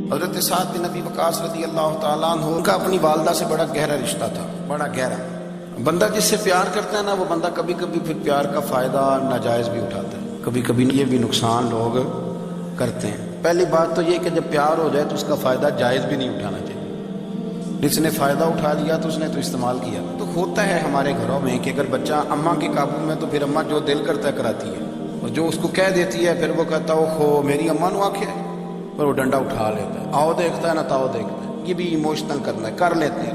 حضرت سعد بن ابی وقاص رضی اللہ تعالیٰ عنہ کا اپنی والدہ سے بڑا گہرا رشتہ تھا، بڑا گہرا۔ بندہ جس سے پیار کرتا ہے نا، وہ بندہ کبھی کبھی پھر پیار کا فائدہ ناجائز بھی اٹھاتا ہے، کبھی کبھی یہ بھی نقصان لوگ کرتے ہیں۔ پہلی بات تو یہ کہ جب پیار ہو جائے تو اس کا فائدہ جائز بھی نہیں اٹھانا چاہیے۔ جس نے فائدہ اٹھا لیا تو اس نے تو استعمال کیا۔ تو ہوتا ہے ہمارے گھروں میں کہ اگر بچہ اماں کے قابو میں تو پھر اماں جو دل کرتا ہے کراتی ہے، اور جو اس کو کہہ دیتی ہے پھر وہ کہتا ہے اوہو میری اماں نو آکھے، پر وہ ڈنڈا اٹھا لیتا ہے، آؤ دیکھتا ہے نہ تاؤ دیکھتا ہے۔ یہ بھی ایموشنل کرنا ہے، کر لیتے ہیں۔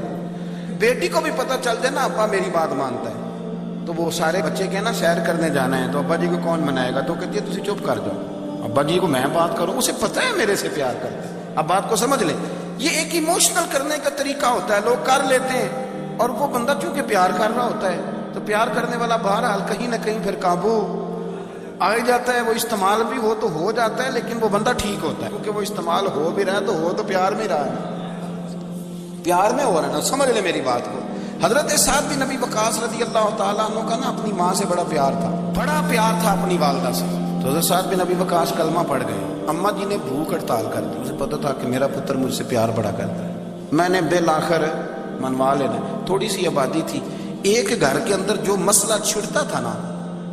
بیٹی کو بھی پتہ چل جائے نا ابا میری بات مانتا ہے، تو وہ سارے بچے کہ نا سیر کرنے جانا ہے تو ابا جی کو کون منائے گا، تو کہتی ہے تسی چپ کر جاؤ، ابا جی کو میں بات کروں، اسے پتہ ہے میرے سے پیار کرتا ہے۔ اب بات کو سمجھ لے، یہ ایک ایموشنل کرنے کا طریقہ ہوتا ہے، لوگ کر لیتے ہیں، اور وہ بندہ چونکہ پیار کر رہا ہوتا ہے تو پیار کرنے والا بہرحال کہیں نہ کہیں پھر قابو آ جاتا ہے۔ وہ استعمال بھی ہو تو ہو جاتا ہے، لیکن وہ بندہ ٹھیک ہوتا ہے، کیونکہ وہ استعمال ہو بھی رہا ہے تو ہو تو پیار میں رہا ہے، پیار میں ہو رہا ہے نا۔ سمجھ لے میری بات کو۔ حضرت سعد بن ابی وقاص رضی اللہ تعالیٰ عنہ کا نا اپنی ماں سے بڑا پیار تھا، بڑا پیار تھا اپنی والدہ سے۔ تو حضرت سعد بن ابی وقاص کلمہ پڑھ گئے، اماں جی نے بھوک ہڑتال کر دی، اسے پتہ تھا کہ میرا پتر مجھ سے پیار بڑا کرتا ہے، میں نے بالآخر منوا لینا۔ تھوڑی سی آبادی تھی، ایک گھر کے اندر جو مسئلہ چھڑتا تھا نا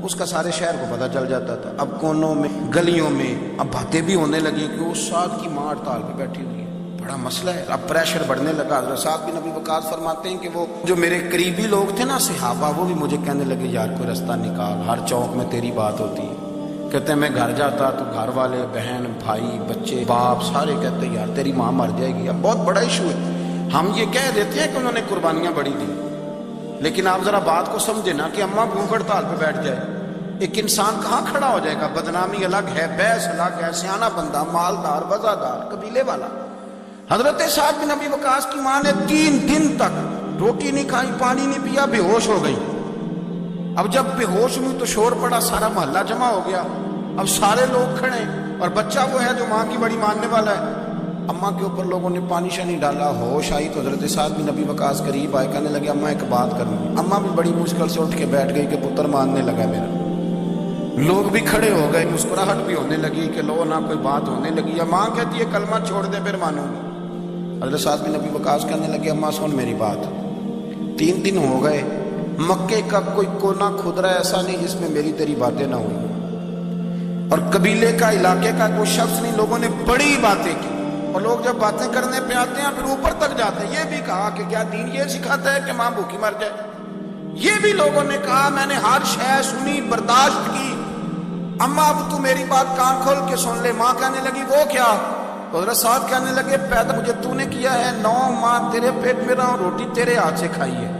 اس کا سارے شہر کو پتہ چل جاتا تھا۔ اب کونوں میں گلیوں میں اب باتیں بھی ہونے لگی کہ اس سعد کی ماں ہڑتال پہ بیٹھی ہوئی ہے، بڑا مسئلہ ہے۔ اب پریشر بڑھنے لگا۔ حضرت سعد بن ابی وقاص فرماتے ہیں کہ وہ جو میرے قریبی لوگ تھے نا صحابہ، وہ بھی مجھے کہنے لگے یار کوئی رستہ نکال، ہر چوک میں تیری بات ہوتی ہے۔ کہتے ہیں میں گھر جاتا تو گھر والے بہن بھائی بچے باپ سارے کہتے ہیں یار تیری ماں مر جائے گی۔ اب بہت بڑا ایشو ہے، ہم یہ کہہ دیتے ہیں کہ انہوں نے قربانیاں بڑی دی، لیکن آپ ذرا بات کو سمجھے نا کہ اماں بھوک ہڑتال پہ بیٹھ جائے، ایک انسان کہاں کھڑا ہو جائے گا؟ بدنامی الگ ہے، بحث الگ ہے، سیاںا بندہ مالدار وزادار قبیلے والا۔ حضرت سعد بن ابی وقاص کی ماں نے 3 دن تک روٹی نہیں کھائی، پانی نہیں پیا، بے ہوش ہو گئی۔ اب جب بے ہوش ہوئی تو شور پڑا، سارا محلہ جمع ہو گیا، اب سارے لوگ کھڑے، اور بچہ وہ ہے جو ماں کی بڑی ماننے والا ہے۔ اماں کے اوپر لوگوں نے پانی شانی ڈالا، ہوش آئی تو حضرت سعد بن ابی وقاص قریب آئے، کہنے لگے اماں ایک بات کرنی۔ اماں بھی بڑی مشکل سے اٹھ کے بیٹھ گئی کہ پتر ماننے لگا میرا۔ لوگ بھی کھڑے ہو گئے، مسکراہٹ بھی ہونے لگی کہ لو نہ کوئی بات ہونے لگی۔ ماں کہتی ہے کلمہ چھوڑ دے پھر مانوں گی۔ حضرت سعد بن ابی وقاص کہنے لگے اماں سن میری بات، 3 دن ہو گئے، مکے کا کوئی کونا کھدرا ایسا نہیں جس میں میری تیری باتیں نہ ہوئی، اور قبیلے کا علاقے کا کوئی شخص نہیں، لوگوں نے بڑی باتیں کی، اور لوگ جب باتیں کرنے پہ آتے ہیں پھر اوپر تک جاتے ہیں۔ یہ بھی کہا کہ کیا دین یہ سکھاتا ہے کہ ماں بھوکی مر جائے؟ یہ بھی لوگوں نے کہا میں نے ہر شے سنی برداشت کی، اماں اب تو میری بات کان کھول کے سن لے۔ ماں کہنے لگی وہ کیا؟ تو حضرت سعد کہنے لگے پیدا مجھے تو نے کیا ہے، 9 ماہ تیرے پیٹ میں رہا، روٹی تیرے ہاتھ سے کھائی ہے،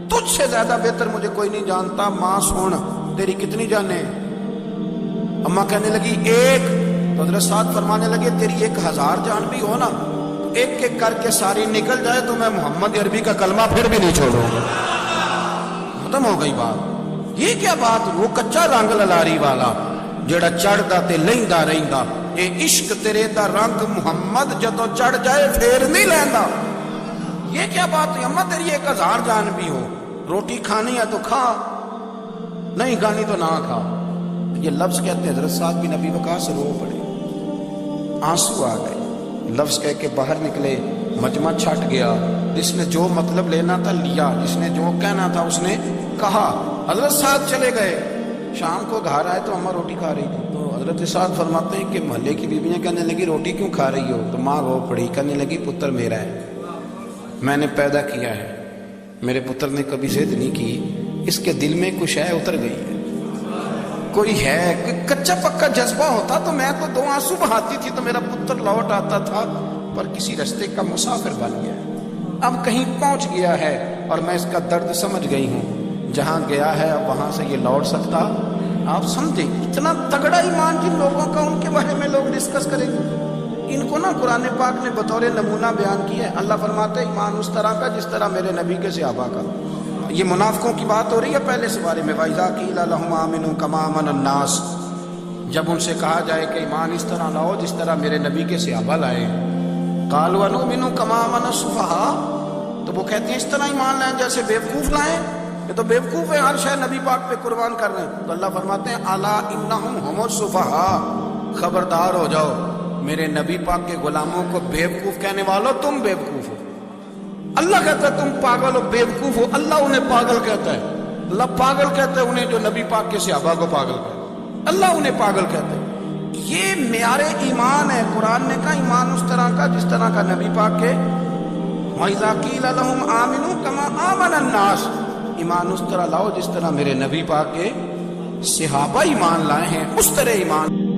تجھ سے زیادہ بہتر مجھے کوئی نہیں جانتا۔ ماں سن تیری کتنی جانیں؟ اماں کہنے لگی 1۔ تو حضرت سعد فرمانے لگے تیری 1000 جان بھی ہو نا، ایک ایک کر کے ساری نکل جائے تو میں محمد عربی کا کلمہ پھر بھی نہیں چھوڑوں گا۔ ختم ہو گئی بات۔ یہ کیا بات؟ وہ کچا رنگ للاری والا جڑا چڑھدا تے لیندا رہندا، اے عشق تیرے دا رنگ محمد جدوں چڑھ جائے پھر نہیں لیندا۔ یہ کیا بات ہے؟ اماں تیری 1000 جان بھی ہو، روٹی کھانی ہے تو کھا، نہیں کھانی تو نہ کھا۔ یہ لفظ کہتے ہیں حضرت سعد بن ابی وقاص رو پڑے، آنسو آ گئے، لفظ کہہ کے باہر نکلے، مجمع چھٹ گیا، جس نے جو مطلب لینا تھا لیا، جس نے جو کہنا تھا اس نے کہا۔ حضرت سعد چلے گئے، شام کو گھر آئے تو اماں روٹی کھا رہی تھی۔ تو حضرت سعد فرماتے ہیں کہ محلے کی بیویاں کہنے لگی روٹی کیوں کھا رہی ہو؟ تو ماں رو پڑی، کہنے لگی پتر میرا ہے، میں نے پیدا کیا ہے، میرے پتر نے کبھی ضد نہیں کی، اس کے دل میں کچھ ہے اتر گئی ہے، کوئی ہے کچا پکا جذبہ ہوتا تو میں تو 2 آنسو بہاتی تھی تو میرا پتر لوٹ آتا تھا، پر کسی رستے کا مسافر بن گیا ہے، اب کہیں پہنچ گیا ہے، اور میں اس کا درد سمجھ گئی ہوں، جہاں گیا ہے اب وہاں سے یہ لوٹ سکتا۔ آپ سمجھیں اتنا تگڑا ایمان جن لوگوں کا، ان کے بارے میں لوگ ڈسکس کریں گے۔ ان کو نا قرآن پاک نے بطور نمونہ بیان کیا ہے۔ اللہ فرماتا ہے ایمان اس طرح کا جس طرح میرے نبی کے صحابہ کا۔ یہ منافقوں کی بات ہو رہی ہے پہلے سے بارے میں، وَإِذَا قِيلَ لَهُمْ آمِنُوا كَمَا آمَنَ النَّاسُ، جب ان سے کہا جائے کہ ایمان اس طرح لاؤ جس طرح میرے نبی کے صحابہ لائے، قَالُوا وَنُؤْمِنُ كَمَا آمَنَ السُّفَهَاءُ، تو وہ کہتے ہیں اس طرح ایمان لائیں جیسے بیوقوف لائیں، یہ تو بیوقوف ہے، ہر شے نبی پاک پہ قربان کر رہے ہیں۔ تو اللہ فرماتے ہیں الا انہم ہم السفہاء، خبردار ہو جاؤ میرے نبی پاک کے غلاموں کو بیوقوف کہنے والوں تم بیوقوف ہو. اللہ کہتا ہے تم پاگل ہو بیوقوف ہو. اللہ انہیں پاگل کہتا ہے. اللہ پاگل کہتا ہے انہیں جو نبی پاک کے صحابہ کو پاگل کہتا ہے. اللہ انہیں پاگل کہتا ہے. یہ معیار ایمان ہے. قرآن نے کہا ایمان اس طرح کا جس طرح کا نبی پاک کے وَإِذَا قِيلَ لَهُمْ آمِنُوا كَمَا آمَنَ النَّاسُ. ایمان اس طرح لاؤ جس طرح میرے نبی پاک کے صحابہ ایمان لائے ہیں اس طرح ایمان.